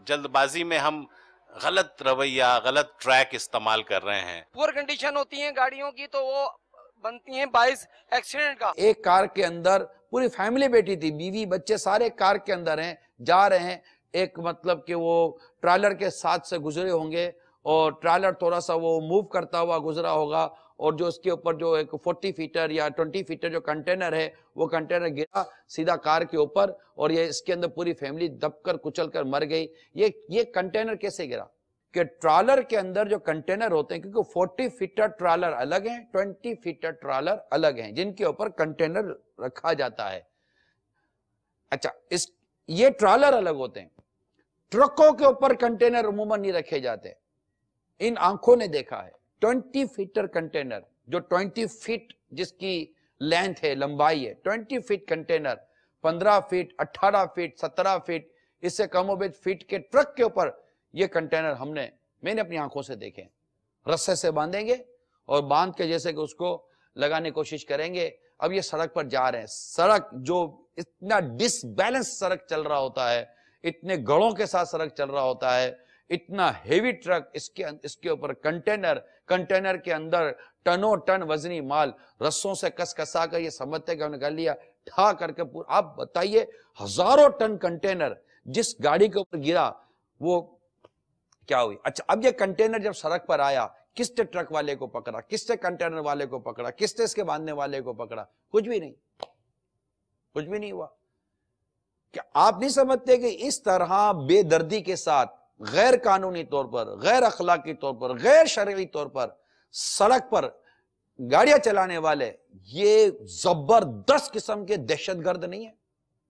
جلد بازی میں ہم غلط رویہ غلط ٹریک استعمال کر رہے ہیں. پور کنڈیشن ہوتی ہیں گاڑیوں کی تو وہ بنتی ہیں باعث ایکسیڈنٹ کا. ایک کار کے اندر پوری فیملی بیٹھی تھی، بیوی بچے سارے کار کے اندر ہیں، جا رہے ہیں. ایک مطلب کہ وہ ٹرائلر کے ساتھ سے گزرے ہوں گے اور ٹرائلر تھوڑا سا وہ موو کرتا ہوا گزرا ہوگا اور جو اس کے اوپر جو ایک 40 فیٹر یا 20 فیٹر جو کنٹینر ہے وہ کنٹینر گرا سیدھا کار کے اوپر اور یہ اس کے اندر پوری فیملی دب کر کچل کر مر گئی. یہ کنٹینر کیسے گرا؟ کہ ٹرالر کے اندر جو کنٹینر ہوتے ہیں، کیونکہ 40 فیٹر ٹرالر الگ ہیں، 20 فیٹر ٹرالر الگ ہیں جن کے اوپر کنٹینر رکھا جاتا ہے. اچھا یہ ٹرالر الگ ہوتے ہیں. ٹرکوں کے اوپر کنٹینر عموماً نہیں رکھے جاتے. ان آنکھوں نے دیکھا ہے 20 فیٹر کنٹینر جو 20 فیٹ جس کی لینتھ ہے، لمبائی ہے، 20 feet container 15 feet 18 feet 17 feet اس سے کم و بیش فیٹ کے ٹرک کے اوپر یہ کنٹینر میں نے اپنی آنکھوں سے دیکھے. رسے سے باندھیں گے اور باندھ کے جیسے کہ اس کو لگانے کی کوشش کریں گے. اب یہ سڑک پر جا رہے ہیں، سڑک جو اتنا ڈس بیلنس سڑک چل رہا ہوتا ہے، اتنے گڑوں کے ساتھ سڑک چل رہا ہوتا ہے، اتنا ہیوی ٹرک، اس کے اوپر کنٹینر کے اندر ٹنوں ٹن وزنی مال رسوں سے کس کسا کر یہ سمجھتے کہ انہوں نے کر لیا ٹھا کر کے پورا. آپ بتائیے ہزاروں ٹن کنٹینر جس گاڑی کے اوپر گرا وہ کیا ہوئی. اچھا اب یہ کنٹینر جب سڑک پر آیا، کس نے ٹرک والے کو پکڑا، کس نے کنٹینر والے کو پکڑا، کس نے اس کے باندھنے والے کو پکڑا؟ کچھ بھی نہیں ہوا. کہ آپ نہیں سمجھتے کہ اس طرح بے دردی کے ساتھ غیر قانونی طور پر، غیر اخلاقی طور پر، غیر شرعی طور پر سڑک پر گاڑیاں چلانے والے یہ زبردست قسم کے دہشت گرد نہیں ہیں؟